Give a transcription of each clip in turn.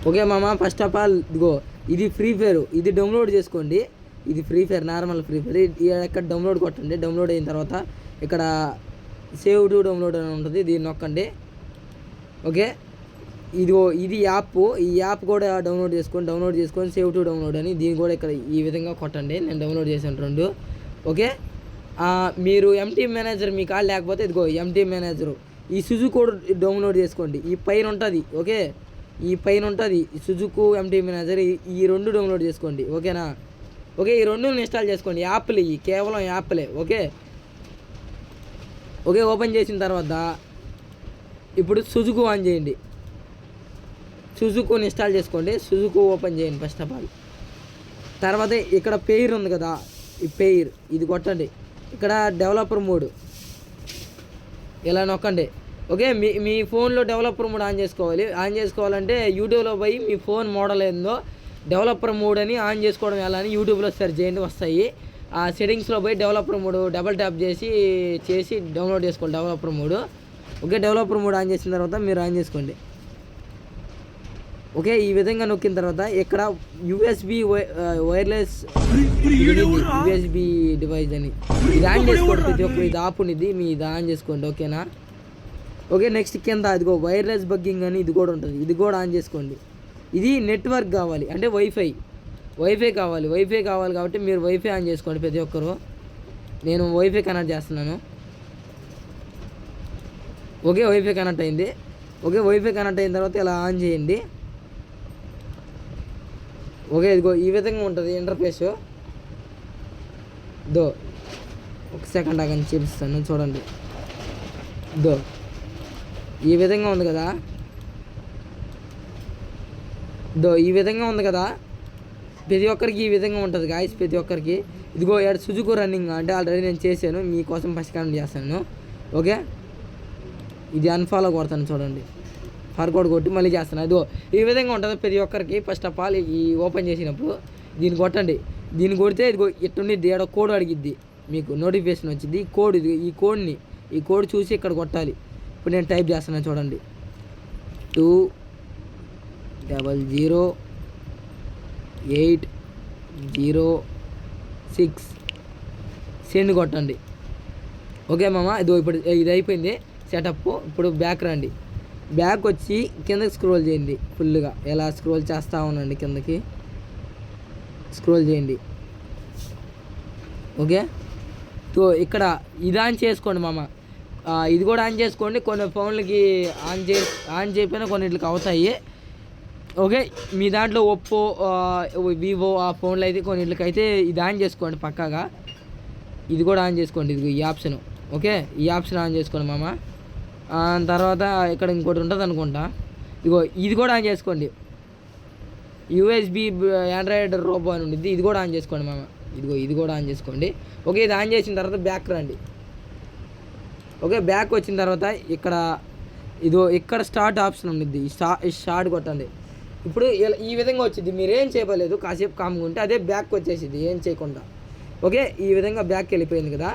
Okay మామ, first of all ఇదిగో ఇది ఫ్రీ ఫైర్, ఇది డౌన్లోడ్ చేసుకోండి. ఇది free fire, normal free fire. ఇక్కడ డౌన్లోడ్ కొట్టండి. డౌన్లోడ్ అయిన తర్వాత ఇక్కడ సేవ్ టు డౌన్లోడ్ అని ఉంటుంది, దీన్ని నొక్కండి. ఓకే, ఇదిగో ఇది యాప్, ఈ యాప్ కూడా డౌన్లోడ్ చేసుకొని సేవ్ టు డౌన్లోడ్ అని దీన్ని కూడా ఇక్కడ ఈ విధంగా కొట్టండి. నేను డౌన్లోడ్ చేశాను 2. ఓకే, మీరు ఎంటీ మేనేజర్ మీకు లేకపోతే ఇదిగో ఎంటీ మేనేజరు, ఈ సుజుకు కూడా డౌన్లోడ్ చేసుకోండి. ఈ పైన ఉంటుంది. ఓకే, ఈ పైన ఉంటుంది సుజుకు ఎంటీ మేనేజర్, ఈ 2 డౌన్లోడ్ చేసుకోండి. ఓకేనా? ఓకే, ఈ 2 ఇన్స్టాల్ చేసుకోండి. యాప్లు ఇవి కేవలం యాప్లే. ఓకే, ఓకే, ఓపెన్ చేసిన తర్వాత ఇప్పుడు సుజుకు ఆన్ చేయండి. సుజుకుని ఇన్స్టాల్ చేసుకోండి. సుజుకు ఓపెన్ చేయండి ఫస్ట్ ఆఫ్ ఆల్. తర్వాత ఇక్కడ పెయిర్ ఉంది కదా, ఈ పెయిర్ ఇది కొట్టండి. ఇక్కడ డెవలపర్ మోడ్ ఇలా నొక్కండి. ఓకే, మీ ఫోన్లో డెవలపర్ మోడ్ ఆన్ చేసుకోవాలి. ఆన్ చేసుకోవాలంటే యూట్యూబ్లో పోయి మీ ఫోన్ మోడల్ ఏందో డెవలపర్ మోడ్ అని ఆన్ చేసుకోవడం ఎలా అని యూట్యూబ్లో సెర్చ్ చేయండి, వస్తాయి. ఆ సెట్టింగ్స్లో పోయి డెవలపర్ మోడ్ డబల్ ట్యాప్ చేసి డౌన్లోడ్ చేసుకోండి developer mode. Okay, developer mode on చేసిన తర్వాత మీరు ఆన్ చేసుకోండి. ఓకే, ఈ విధంగా నొక్కిన తర్వాత ఇక్కడ యూఎస్బి వైర్లెస్ యూఎస్బి డివైస్ అని ఇది ఆన్ చేసుకోండి. ప్రతి ఒక్కరు ఇది ఆప్ ఉన్నది, మీ ఇది ఆన్ చేసుకోండి. ఓకేనా? ఓకే, నెక్స్ట్ కింద అదిగో వైర్లెస్ బగ్గింగ్ అని ఇది కూడా ఉంటుంది, ఇది కూడా ఆన్ చేసుకోండి. ఇది నెట్వర్క్ కావాలి అంటే వైఫై కావాలి కాబట్టి మీరు వైఫై ఆన్ చేసుకోండి ప్రతి ఒక్కరు. నేను వైఫై కనెక్ట్ చేస్తున్నాను. ఓకే, వైఫై కనెక్ట్ అయింది. ఓకే, వైఫై కనెక్ట్ అయిన తర్వాత ఇలా ఆన్ చేయండి. ఓకే, ఇదిగో ఈ విధంగా ఉంటుంది ఇంటర్ఫేస్. ఒక సెకండ్ ఆగని చూపిస్తాను చూడండి. ఈ విధంగా ఉంది కదా, ఈ విధంగా ఉంది కదా. ప్రతి ఒక్కరికి ఈ విధంగా ఉంటుంది గాయస్, ప్రతి ఒక్కరికి. ఇదిగో ఇక్కడ సుజుకు రన్నింగ్ అంటే ఆల్రెడీ నేను చేశాను, మీకోసం ఫస్ట్ కామెంట్ చేస్తాను. ఓకే, ఇది అన్ఫాలో కొడతాను చూడండి, ఫర్వర్డ్ కొట్టి మళ్ళీ చేస్తాను. అదో ఈ విధంగా ఉంటుంది ప్రతి ఒక్కరికి. ఫస్ట్ ఆఫ్ ఆల్ ఈ ఓపెన్ చేసినప్పుడు దీన్ని కొట్టండి. దీన్ని కొడితే ఇదిగో ఇట్టుండి ఏడ కోడ్ అడిగిద్ది, మీకు నోటిఫికేషన్ వచ్చింది. ఈ కోడ్ ఇది, ఈ కోడ్ చూసి ఇక్కడ కొట్టాలి. ఇప్పుడు నేను టైప్ చేస్తున్నాను చూడండి, 200806 సెండ్ కొట్టండి. ఓకే మామ, ఇప్పుడు ఇది అయిపోయింది సెటప్. ఇప్పుడు బ్యాక్ రండి. బ్యాక్ వచ్చి కిందకి స్క్రోల్ చేయండి ఫుల్గా. ఎలా స్క్రోల్ చేస్తూ ఉండండి, కిందకి స్క్రోల్ చేయండి. ఓకే, సో ఇక్కడ ఇది ఆన్ చేసుకోండి మామ. ఇది కూడా ఆన్ చేసుకోండి. కొన్ని ఫోన్లకి ఆన్ చేయకపోయినా కొన్నిటికి అవుతాయి. ఓకే, మీ దాంట్లో ఒప్పో వివో ఆ ఫోన్లు అయితే కొన్నిటికి అయితే ఇది ఆన్ చేసుకోండి పక్కాగా. ఇది కూడా ఆన్ చేసుకోండి, ఇది ఈ ఆప్షన్. ఓకే, ఈ ఆప్షన్ ఆన్ చేసుకోండి మామ. తర్వాత ఇక్కడ ఇంకోటి ఉంటుంది అనుకుంటా, ఇగో ఇది కూడా ఆన్ చేసుకోండి. యూఎస్బి ఆండ్రాయిడ్ రోబో అని ఉండిద్ది, ఇది కూడా ఆన్ చేసుకోండి మామ. ఇదిగో ఇది కూడా ఆన్ చేసుకోండి. ఓకే, ఇది ఆన్ చేసిన తర్వాత బ్యాక్ రండి. ఓకే, బ్యాక్ వచ్చిన తర్వాత ఇక్కడ స్టార్ట్ ఆప్షన్ ఉండిద్ది, స్టార్ట్ కొట్టండి. ఇప్పుడు ఈ విధంగా వచ్చింది. మీరు ఏం చేయలేదు, కాసేపు కామ్గా ఉంటే అదే బ్యాక్ వచ్చేసింది ఏం చేయకుండా. ఓకే, ఈ విధంగా బ్యాక్కి వెళ్ళిపోయింది కదా.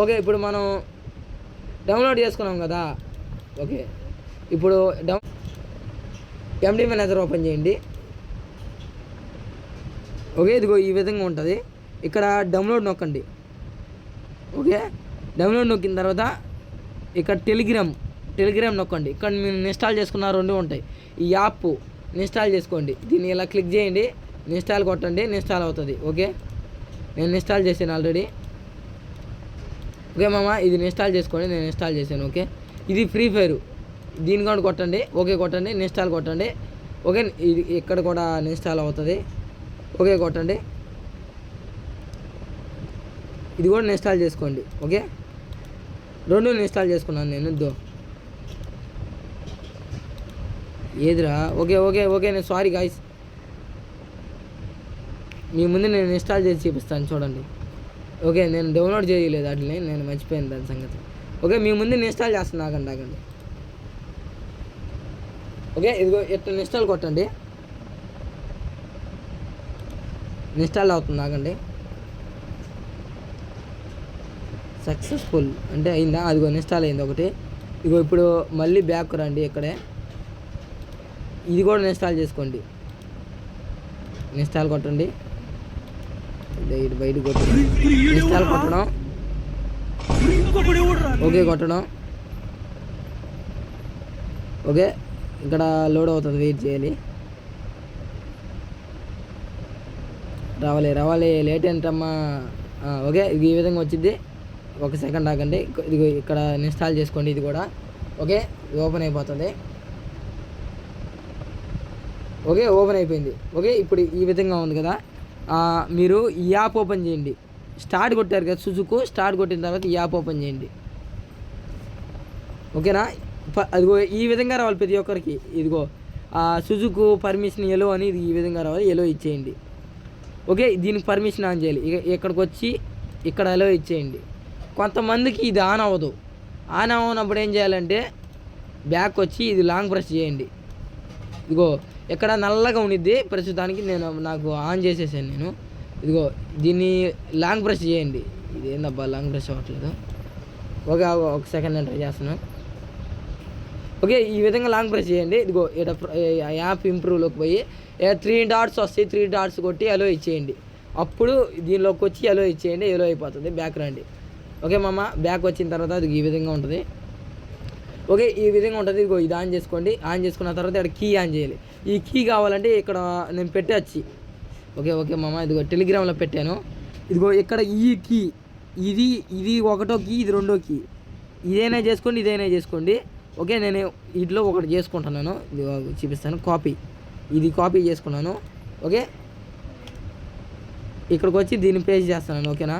ఓకే, ఇప్పుడు మనం డౌన్లోడ్ చేసుకున్నాం కదా. ఓకే, ఇప్పుడు ఎంటీ మేనేజర్ ఓపెన్ చేయండి. ఓకే, ఇదిగో ఈ విధంగా ఉంటుంది. ఇక్కడ డౌన్లోడ్ నొక్కండి. ఓకే, డౌన్లోడ్ నొక్కిన తర్వాత ఇక్కడ టెలిగ్రామ్ నొక్కండి. ఇక్కడ మీరు ఇన్స్టాల్ చేసుకున్న 2 ఉంటాయి. ఈ యాప్ ఇన్స్టాల్ చేసుకోండి. దీన్ని ఇలా క్లిక్ చేయండి, ఇన్స్టాల్ కొట్టండి, ఇన్స్టాల్ అవుతుంది. ఓకే, నేను ఇన్స్టాల్ చేశాను ఆల్రెడీ. ఓకే మామ, ఇది ఇన్స్టాల్ చేసుకోండి, నేను ఇన్స్టాల్ చేశాను. ఓకే, ఇది ఫ్రీ ఫైర్, దీని కూడా కొట్టండి. ఓకే కొట్టండి, ఇన్స్టాల్ కొట్టండి. ఓకే, ఇది ఇక్కడ కూడా ఇన్స్టాల్ అవుతుంది. ఓకే కొట్టండి, ఇది కూడా ఇన్స్టాల్ చేసుకోండి. ఓకే, 2 ఇన్స్టాల్ చేసుకున్నాను నేను. ఏదిరా? ఓకే నేను సారీ గాయ్స్, మీ ముందు నేను ఇన్స్టాల్ చేసి చూపిస్తాను చూడండి. ఓకే, నేను డౌన్లోడ్ చేయలేదు వాటిని, నేను మర్చిపోయాను దాని సంగతి. ఓకే, మీ ముందు ఇన్స్టాల్ చేస్తాను, ఆగండి. ఓకే, ఇదిగో ఇట్లా ఇన్స్టాల్ కొట్టండి, ఇన్స్టాల్ అవుతుంది, ఆగండి. సక్సెస్ఫుల్ అంటే అయిందా? అదిగో ఇన్స్టాల్ అయింది ఒకటి. ఇగో ఇప్పుడు మళ్ళీ బ్యాక్ రండి. ఇది కూడా ఇన్స్టాల్ చేసుకోండి. ఇన్స్టాల్ కొట్టండి, ఇటు బయట కొట్టండి, ఇన్స్టాల్ కొట్టడం. ఓకే కొట్టడం. ఓకే ఇక్కడ లోడ్ అవుతుంది, వెయిట్ చేయాలి. రావాలి లేట్ ఏంటమ్మా. ఓకే ఇది ఈ విధంగా వచ్చింది. ఒక సెకండ్ ఆగండి, ఇది ఇక్కడ ఇన్స్టాల్ చేసుకోండి. ఇది కూడా ఓకే ఓపెన్ అయిపోతుంది. ఓకే ఓపెన్ అయిపోయింది. ఓకే ఇప్పుడు ఈ విధంగా ఉంది కదా. మీరు ఈ యాప్ ఓపెన్ చేయండి. స్టార్ట్ కొట్టారు కదా సుజుకు, స్టార్ట్ కొట్టిన తర్వాత ఈ యాప్ ఓపెన్ చేయండి. ఓకేనా, అదిగో ఈ విధంగా రావాలి ప్రతి ఒక్కరికి. ఇదిగో సుజుకు పర్మిషన్ ఎలో అని ఇది ఈ విధంగా రావాలి, ఎలో ఇచ్చేయండి. ఓకే దీనికి పర్మిషన్ ఆన్ చేయాలి. ఇక్కడికి వచ్చి ఇక్కడ ఎలో ఇచ్చేయండి. కొంతమందికి ఇది ఆన్ అవ్వదు. ఆన్ అవ్వనప్పుడు ఏం చేయాలంటే బ్యాక్ వచ్చి ఇది లాంగ్ ప్రెస్ చేయండి. ఇదిగో ఇక్కడ నల్లగా ఉండిద్ది ప్రస్తుతానికి, నాకు ఆన్ చేసేసాను నేను. ఇదిగో దీన్ని లాంగ్ ప్రెస్ చేయండి. ఇది ఏందబ్బా లాంగ్ ప్రెస్ అవ్వట్లేదు. ఓకే ఒక సెకండ్ నేను ట్రై చేస్తాను. ఓకే ఈ విధంగా లాంగ్ ప్రెస్ చేయండి. ఇదిగో ఇక్కడ యాప్ ఇంప్రూవ్లోకి పోయి 3 డాట్స్ వస్తాయి, 3 డాట్స్ కొట్టి ఎలో ఇచ్చేయండి. అప్పుడు దీనిలోకి వచ్చి ఎలో ఇచ్చేయండి, ఎలో అయిపోతుంది. బ్యాక్ రండి. ఓకే మామ, బ్యాక్ వచ్చిన తర్వాత అది ఈ విధంగా ఉంటుంది. ఓకే ఈ విధంగా ఉంటుంది. ఇదిగో ఇది ఆన్ చేసుకోండి. ఆన్ చేసుకున్న తర్వాత ఇక్కడ కీ ఆన్ చేయాలి. ఈ కీ కావాలంటే ఇక్కడ నేను పెట్టచ్చు. ఓకే మామ, ఇదిగో టెలిగ్రామ్లో పెట్టాను. ఇదిగో ఇక్కడ ఈ కీ, ఇది ఒకటో కీ, ఇది రెండో కీ. ఇదైనా చేసుకోండి. ఓకే నేను వీటిలో ఒకటి చేసుకుంటున్నాను, చూపిస్తాను. ఇది కాపీ చేసుకున్నాను. ఓకే ఇక్కడికి వచ్చి దీన్ని పేస్ట్ చేస్తున్నాను. ఓకేనా,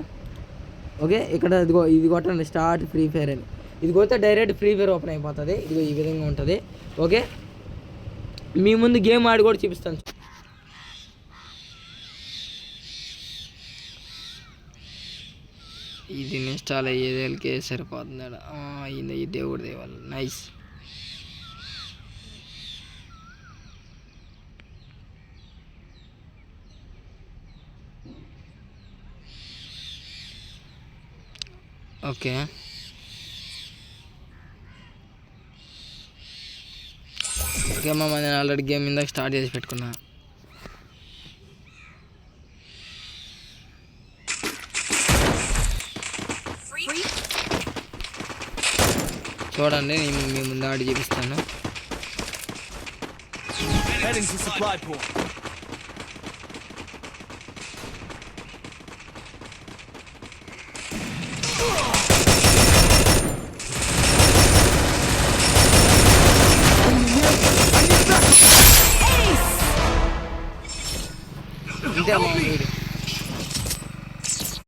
ఓకే ఇక్కడ ఇదిగో ఇది కొట్టండి, స్టార్ట్ ఫ్రీ ఫైర్ అని. ఇది కొడితే డైరెక్ట్ ఫ్రీ ఫైర్ ఓపెన్ అయిపోతుంది. ఇదిగో ఈ విధంగా ఉంటుంది. ఓకే మీ ముందు గేమ్ ఆడి కూడా చూపిస్తాను. ఇది ఇన్స్టాల్ అయ్యేదానికి సరిపోతుంది. అయింది, ఈ దేవుడి దేవాలి. నైస్. ఓకే మామ, నేను ఆల్రెడీ గేమ్ ఇందాక స్టార్ట్ చేసి పెట్టుకున్నా. చూడండి నేను మీ ముందు ఆడి చూపిస్తాను. ఇంతే అమ్మా వీడియో.